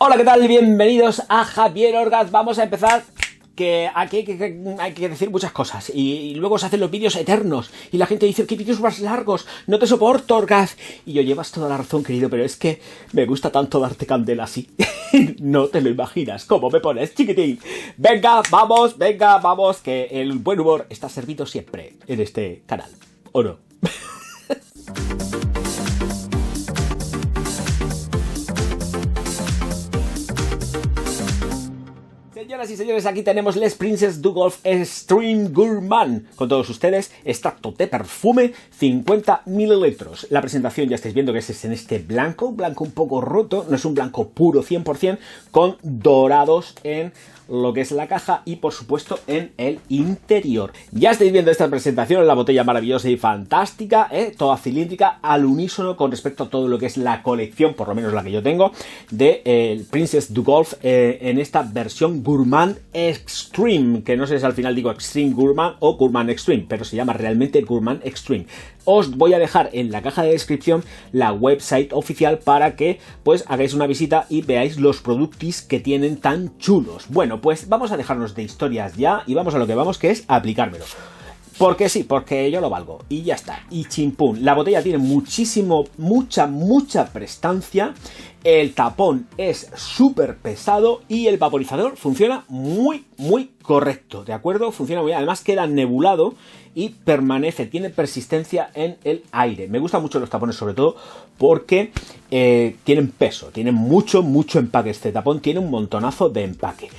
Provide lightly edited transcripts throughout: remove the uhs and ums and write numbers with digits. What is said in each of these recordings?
Hola, ¿qué tal? Bienvenidos a Javier Orgaz. Vamos a empezar, que aquí hay que decir muchas cosas y luego se hacen los vídeos eternos y la gente dice, ¿qué vídeos más largos? No te soporto, Orgaz. Y yo, llevas toda la razón, querido, pero es que me gusta tanto darte candela así. No te lo imaginas cómo me pones, chiquitín. Venga, vamos, que el buen humor está servido siempre en este canal, ¿o no? Señoras y señores, aquí tenemos Les Princess du Golf Extreme Gourmand. Con todos ustedes, extracto de perfume, 50 mililitros. La presentación ya estáis viendo que es en este blanco un poco roto, no es un blanco puro 100%, con dorados en lo que es la caja y por supuesto en el interior. Ya estáis viendo esta presentación en la botella maravillosa y fantástica, toda cilíndrica, al unísono con respecto a todo lo que es la colección, por lo menos la que yo tengo, de Princess du Golf en esta versión Gourmand Extreme, que no sé si al final digo Extreme Gourmand o Gourmand Extreme, pero se llama realmente Gourmand Extreme. Os voy a dejar en la caja de descripción la website oficial para que pues hagáis una visita y veáis los productos que tienen tan chulos. Bueno, pues vamos a dejarnos de historias ya y vamos a lo que vamos, que es aplicármelo. Porque sí, porque yo lo valgo y ya está, y chimpún. La botella tiene mucha prestancia, el tapón es súper pesado y el vaporizador funciona muy correcto, ¿de acuerdo? Funciona muy bien, además queda nebulado y permanece, tiene persistencia en el aire. Me gustan mucho los tapones, sobre todo porque tienen peso, tienen mucho empaque. Este tapón tiene un montonazo de empaque.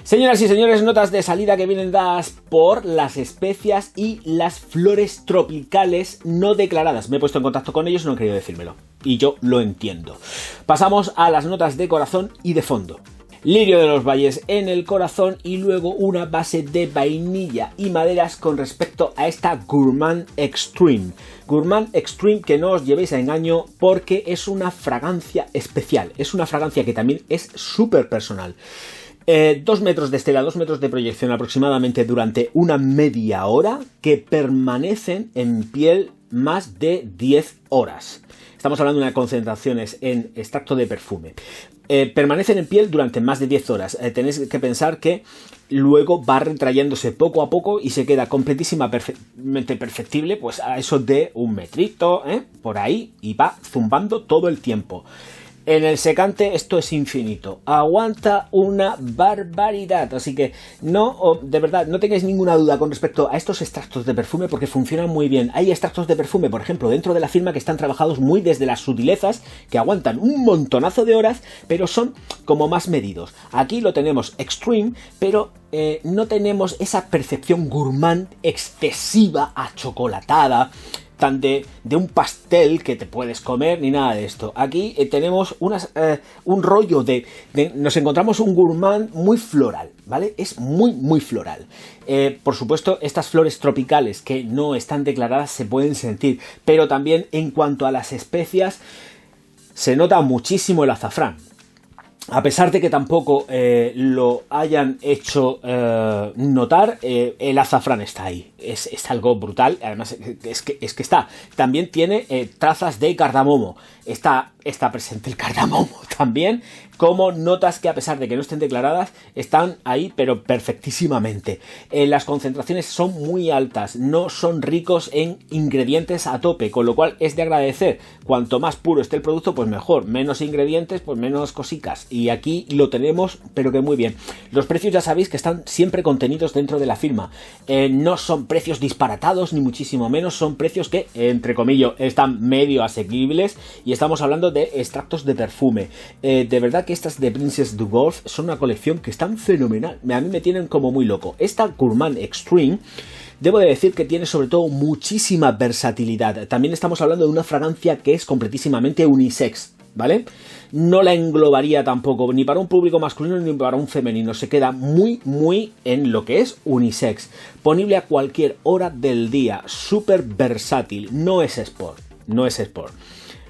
Señoras y señores, notas de salida que vienen dadas por las especias y las flores tropicales no declaradas. Me he puesto en contacto con ellos y no han querido decírmelo. Y yo lo entiendo. Pasamos a las notas de corazón y de fondo. Lirio de los valles en el corazón y luego una base de vainilla y maderas con respecto a esta Gourmand Extreme. Gourmand Extreme, que no os llevéis a engaño porque es una fragancia especial. Es una fragancia que también es súper personal. 2 metros de estela, 2 metros de proyección aproximadamente durante una media hora, que permanecen en piel más de 10 horas. Estamos hablando de unas concentraciones en extracto de perfume. Permanecen en piel durante más de 10 horas. Tenéis que pensar que luego va retrayéndose poco a poco y se queda completísimamente perfectible, pues a eso de 1 metrito, por ahí, y va zumbando todo el tiempo. En el secante esto es infinito, aguanta una barbaridad, así que no, de verdad, no tengáis ninguna duda con respecto a estos extractos de perfume porque funcionan muy bien. Hay extractos de perfume, por ejemplo, dentro de la firma que están trabajados muy desde las sutilezas, que aguantan un montonazo de horas, pero son como más medidos. Aquí lo tenemos extreme, pero no tenemos esa percepción gourmand excesiva, achocolatada, tan de un pastel que te puedes comer ni nada de esto. Aquí tenemos un rollo nos encontramos un gourmand muy floral, ¿vale? Es muy floral. Por supuesto, estas flores tropicales que no están declaradas se pueden sentir, pero también en cuanto a las especias se nota muchísimo el azafrán. A pesar de que tampoco lo hayan hecho notar, el azafrán está ahí. Es algo brutal. Además, es que está. También tiene trazas de cardamomo. Está presente el cardamomo también, como notas que a pesar de que no estén declaradas, están ahí, pero perfectísimamente. Las concentraciones son muy altas, no son ricos en ingredientes a tope, con lo cual es de agradecer. Cuanto más puro esté el producto, pues mejor. Menos ingredientes, pues menos cosicas. Y aquí lo tenemos, pero que muy bien. Los precios ya sabéis que están siempre contenidos dentro de la firma. No son precios disparatados, ni muchísimo menos. Son precios que, entre comillas, están medio asequibles. Y estamos hablando de extractos de perfume. De verdad que estas de Princess du Golf son una colección que están fenomenal. A mí me tienen como muy loco. Esta Gourmand Extreme, debo de decir que tiene sobre todo muchísima versatilidad. También estamos hablando de una fragancia que es completísimamente unisex, ¿vale? No la englobaría tampoco ni para un público masculino ni para un femenino. Se queda muy en lo que es unisex. Ponible a cualquier hora del día. Súper versátil. No es sport.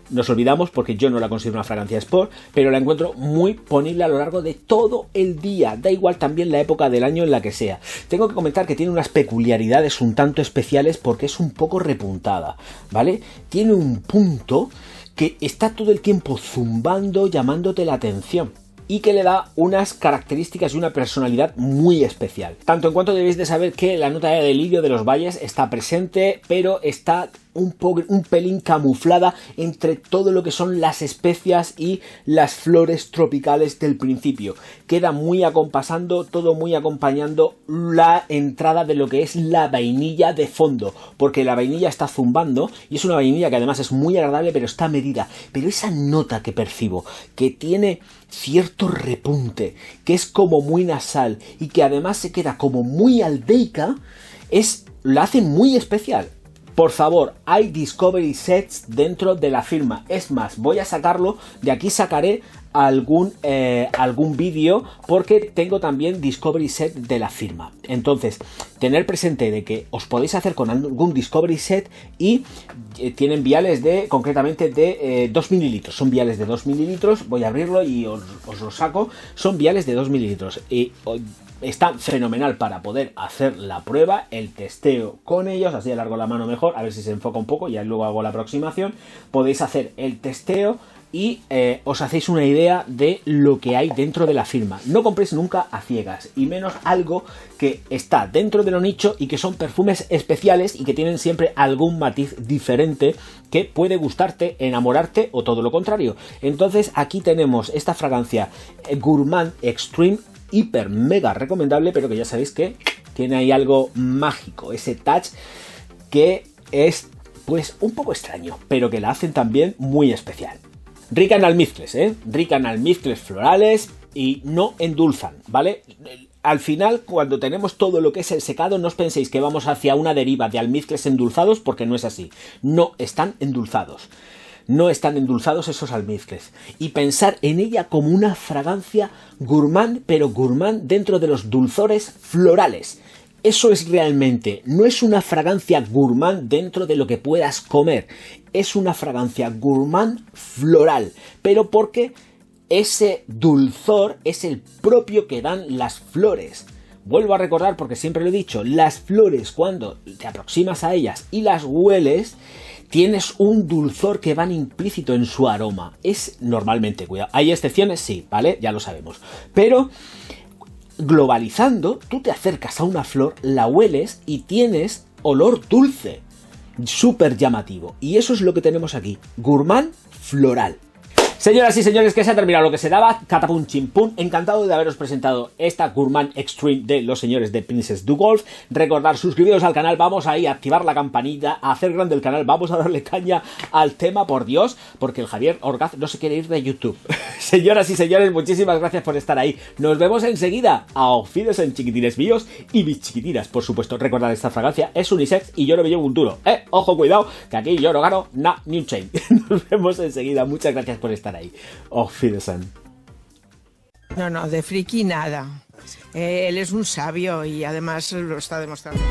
Nos olvidamos porque yo no la considero una fragancia sport, pero la encuentro muy ponible a lo largo de todo el día. Da igual también la época del año en la que sea. Tengo que comentar que tiene unas peculiaridades un tanto especiales porque es un poco repuntada, ¿vale? Tiene un punto que está todo el tiempo zumbando, llamándote la atención. y que le da unas características y una personalidad muy especial. Tanto en cuanto debéis de saber que la nota de lirio de los valles está presente, pero está un pelín camuflada entre todo lo que son las especias y las flores tropicales del principio. Queda muy acompasando, todo muy acompañando la entrada de lo que es la vainilla de fondo, porque la vainilla está zumbando y es una vainilla que además es muy agradable, pero está medida. Pero esa nota que percibo, que tiene cierto repunte, que es como muy nasal y que además se queda como muy aldeica, la hace muy especial. Por favor, hay Discovery Sets dentro de la firma. Es más, voy a sacarlo, de aquí sacaré algún vídeo porque tengo también Discovery Set de la firma. Entonces, tener presente de que os podéis hacer con algún Discovery Set y tienen viales concretamente de 2 mililitros. Son viales de 2 mililitros. Voy a abrirlo y os lo saco. Son viales de 2 mililitros. Y está fenomenal para poder hacer la prueba, el testeo con ellos. Así alargo la mano mejor, a ver si se enfoca un poco, y luego hago la aproximación. Podéis hacer el testeo y os hacéis una idea de lo que hay dentro de la firma. No compréis nunca a ciegas, y menos algo que está dentro de lo nicho y que son perfumes especiales y que tienen siempre algún matiz diferente que puede gustarte, enamorarte o todo lo contrario. Entonces aquí tenemos esta fragancia Gourmand Extreme, hiper mega recomendable, pero que ya sabéis que tiene ahí algo mágico, ese touch que es pues un poco extraño, pero que la hacen también muy especial. Rica en almizcles, rica en almizcles florales y no endulzan, ¿vale? Al final, cuando tenemos todo lo que es el secado, no os penséis que vamos hacia una deriva de almizcles endulzados, porque no es así. No están endulzados. No están endulzados esos almizcles. Y pensar en ella como una fragancia gourmand, pero gourmand dentro de los dulzores florales. Eso es realmente, no es una fragancia gourmand dentro de lo que puedas comer. Es una fragancia gourmand floral, pero porque ese dulzor es el propio que dan las flores. Vuelvo a recordar, porque siempre lo he dicho, las flores, cuando te aproximas a ellas y las hueles, tienes un dulzor que van implícito en su aroma. Es normalmente, cuidado, hay excepciones, sí, ¿vale? Ya lo sabemos. Pero globalizando, tú te acercas a una flor, la hueles y tienes olor dulce, súper llamativo. Y eso es lo que tenemos aquí, gourmand floral. Señoras y señores, que se ha terminado lo que se daba, catapum chimpún. Encantado de haberos presentado esta Gourmand Extreme de los señores de Princess Du Golf. Recordad, suscribiros al canal, vamos ahí a activar la campanita, a hacer grande el canal, vamos a darle caña al tema, por Dios, porque el Javier Orgaz no se quiere ir de YouTube. Señoras y señores, muchísimas gracias por estar ahí. Nos vemos enseguida. Auf Wiedersehen, chiquitines míos y mis chiquitinas, por supuesto. Recordad, esta fragancia es unisex y yo no me llevo un duro. Ojo, cuidado, que aquí yo no gano ni un chain. Nos vemos enseguida. Muchas gracias por estar ahí. Auf Wiedersehen. No, de friki nada. Él es un sabio y además lo está demostrando.